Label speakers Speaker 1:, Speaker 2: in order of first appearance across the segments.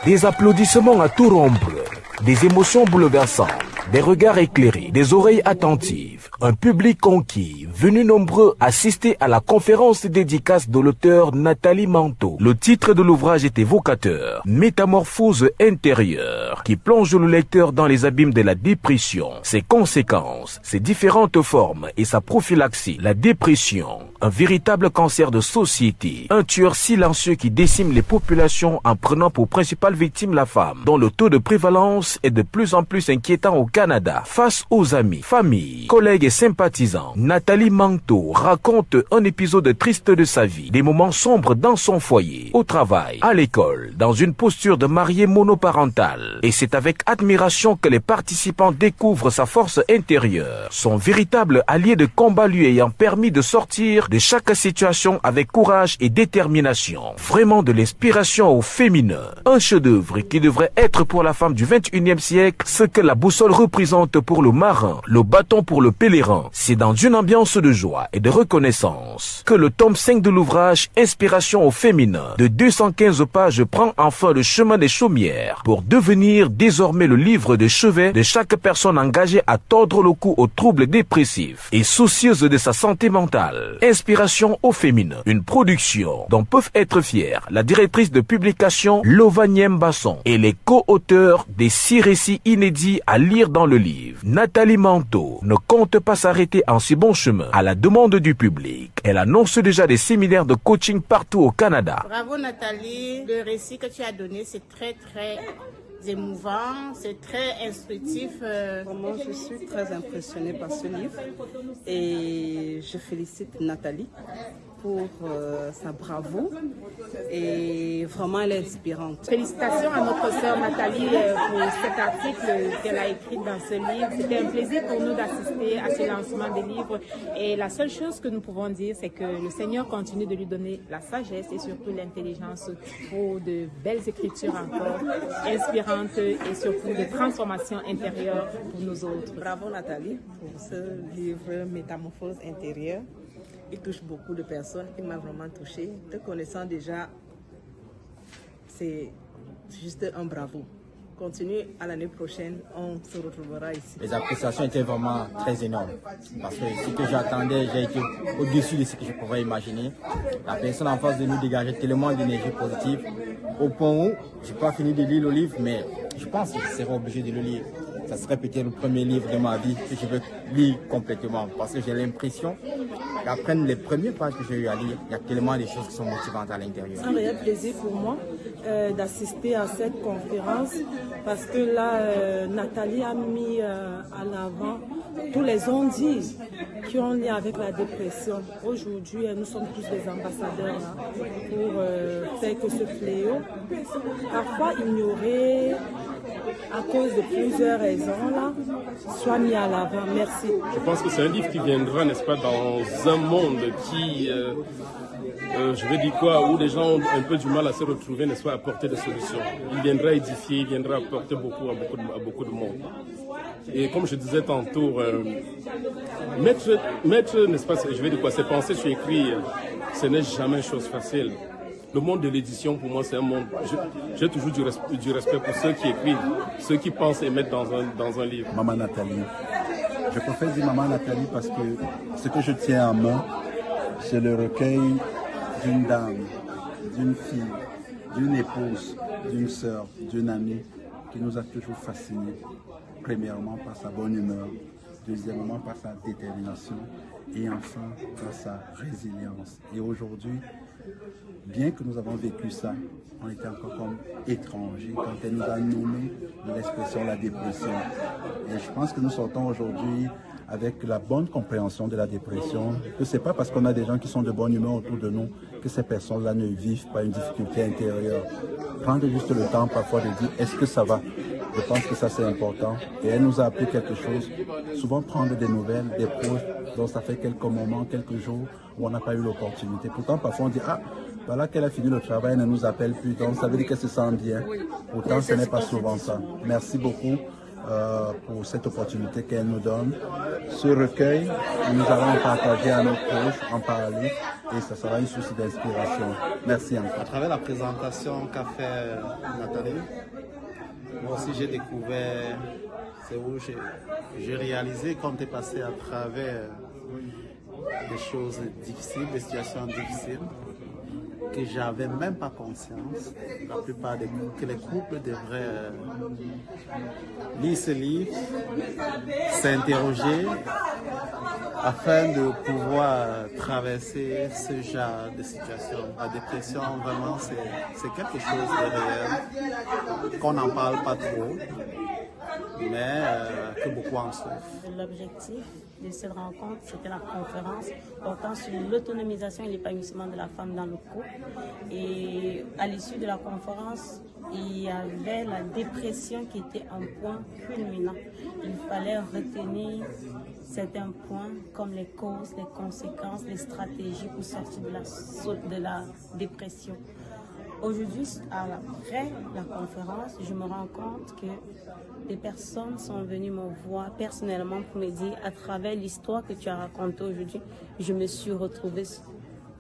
Speaker 1: Des applaudissements à tout rompre, des émotions bouleversantes, des regards éclairés, des oreilles attentives, un public conquis, venu nombreux assister à la conférence dédicace de l'auteur Nathalie Manteau. Le titre de l'ouvrage est évocateur, Métamorphose intérieure, qui plonge le lecteur dans les abîmes de la dépression, ses conséquences, ses différentes formes et sa prophylaxie. La dépression, un véritable cancer de société, un tueur silencieux qui décime les populations en prenant pour principale victime la femme, dont le taux de prévalence est de plus en plus inquiétant au Canada. Face aux amis, familles, collègues et sympathisants, Nathalie Manteau raconte un épisode triste de sa vie, des moments sombres dans son foyer, au travail, à l'école, dans une posture de mariée monoparentale. Et c'est avec admiration que les participants découvrent sa force intérieure, son véritable allié de combat lui ayant permis de sortir de chaque situation avec courage et détermination. Vraiment de l'inspiration au féminin. Un chef-d'œuvre qui devrait être pour la femme du 21e siècle ce que la boussole représente pour le marin, le bâton pour le pèlerin. C'est dans une ambiance de joie et de reconnaissance que le tome 5 de l'ouvrage Inspiration au féminin de 215 pages prend enfin le chemin des chaumières pour devenir désormais le livre de chevet de chaque personne engagée à tordre le cou aux troubles dépressifs et soucieuse de sa santé mentale. Inspiration au féminin, une production dont peuvent être fiers la directrice de publication Lova Basson et les co-auteurs des 6 récits inédits à lire dans le livre. Nathalie Manteau ne compte pas s'arrêter en si bon chemin à la demande du public. Elle annonce déjà des séminaires de coaching partout au Canada.
Speaker 2: Bravo Nathalie, le récit que tu as donné c'est très émouvant, c'est très instructif.
Speaker 3: Vraiment, je suis très impressionnée par ce livre et je félicite Nathalie pour sa bravoure et vraiment elle est inspirante.
Speaker 2: Félicitations à notre sœur Nathalie pour cet article qu'elle a écrit dans ce livre. C'était un plaisir pour nous d'assister à ce lancement des livres et la seule chose que nous pouvons dire c'est que le Seigneur continue de lui donner la sagesse et surtout l'intelligence pour de belles écritures encore inspirantes et surtout de transformation intérieure pour nous autres.
Speaker 3: Bravo Nathalie pour ce livre Métamorphose intérieure. Il touche beaucoup de personnes, il m'a vraiment touchée. Te connaissant déjà, c'est juste un bravo. Continue, à l'année prochaine, on se retrouvera ici.
Speaker 4: Les appréciations étaient vraiment très énormes. Parce que ce que j'attendais, j'ai été au-dessus de ce que je pouvais imaginer. La personne en face de nous dégageait tellement d'énergie positive. Au point où, je n'ai pas fini de lire le livre, mais je pense que je serai obligé de le lire. Ça serait peut-être le premier livre de ma vie que je veux lire complètement. Parce que j'ai l'impression qu'après les premières pages que j'ai eu à lire, il y a tellement de choses qui sont motivantes à l'intérieur.
Speaker 3: C'est un réel plaisir pour moi d'assister à cette conférence parce que là, Nathalie a mis à l'avant tous les on-dit qui ont lien avec la dépression. Aujourd'hui, nous sommes tous des ambassadeurs là, pour faire que ce fléau, parfois ignoré, à cause de plusieurs raisons, là, soit mis à l'avant. Merci.
Speaker 5: Je pense que c'est un livre qui viendra, n'est-ce pas, dans un monde qui, je vais dire quoi, où les gens ont un peu du mal à se retrouver, n'est-ce pas, à apporter des solutions. Il viendra édifier, il viendra apporter beaucoup à beaucoup de monde. Et comme je disais tantôt, mettre, n'est-ce pas, je vais dire quoi, ses pensées sur écrit, ce n'est jamais une chose facile. Le monde de l'édition, pour moi, c'est un monde... J'ai toujours du respect pour ceux qui écrivent, ceux qui pensent et mettent dans un livre.
Speaker 6: Maman Nathalie. Je préfère dire Maman Nathalie parce que ce que je tiens en main, c'est le recueil d'une dame, d'une fille, d'une épouse, d'une sœur, d'une amie qui nous a toujours fascinés. Premièrement par sa bonne humeur, deuxièmement par sa détermination et enfin par sa résilience. Et aujourd'hui, bien que nous avons vécu ça, on était encore comme étrangers quand elle nous a nommé de l'expression la dépression. Et je pense que nous sortons aujourd'hui avec la bonne compréhension de la dépression, que ce n'est pas parce qu'on a des gens qui sont de bonne humeur autour de nous que ces personnes-là ne vivent pas une difficulté intérieure. Prendre juste le temps parfois de dire est-ce que ça va? Je pense que ça c'est important. Et elle nous a appris quelque chose. Souvent prendre des nouvelles, des proches dont ça fait quelques moments, quelques jours où on n'a pas eu l'opportunité. Pourtant parfois on dit ah, voilà qu'elle a fini le travail, elle ne nous appelle plus. Donc ça veut dire qu'elle se sent bien. Pourtant ce n'est pas souvent ça. Merci beaucoup pour cette opportunité qu'elle nous donne. Ce recueil, nous allons le partager à nos proches, en parler, et ça sera une source d'inspiration. Merci encore.
Speaker 7: À travers la présentation qu'a fait Nathalie, moi aussi j'ai découvert, c'est où j'ai réalisé qu'on est passé à travers des choses difficiles, des situations difficiles, que j'avais même pas conscience. La plupart que les couples devraient lire ce livre, s'interroger afin de pouvoir traverser ce genre de situation. La dépression, vraiment, c'est quelque chose de réel, qu'on n'en parle pas trop, mais que beaucoup en souffrent.
Speaker 8: L'objectif de cette rencontre, c'était la conférence portant sur l'autonomisation et l'épanouissement de la femme dans le couple. Et à l'issue de la conférence, il y avait la dépression qui était un point culminant. Il fallait retenir certains points comme les causes, les conséquences, les stratégies pour sortir de la dépression. Aujourd'hui, après la conférence, je me rends compte que des personnes sont venues me voir personnellement pour me dire, à travers l'histoire que tu as racontée aujourd'hui, je me suis retrouvée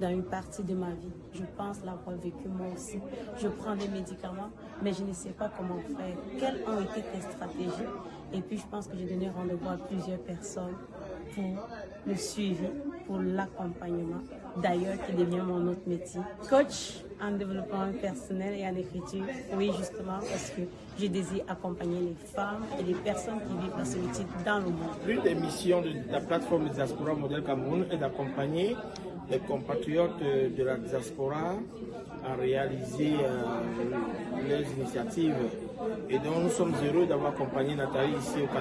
Speaker 8: dans une partie de ma vie. Je pense l'avoir vécu moi aussi. Je prends des médicaments, mais je ne sais pas comment faire. Quelles ont été tes stratégies? Et puis je pense que j'ai donné rendez-vous à plusieurs personnes pour le suivi, pour l'accompagnement. D'ailleurs, qui devient mon autre métier. Coach en développement personnel et en écriture. Oui, justement, parce que je désire accompagner les femmes et les personnes qui vivent la solitude dans le monde.
Speaker 9: L'une des missions de la plateforme Diaspora Modèle Cameroun est d'accompagner les compatriotes de la diaspora à réaliser leurs initiatives. Et donc nous sommes heureux d'avoir accompagné Nathalie ici au Canada.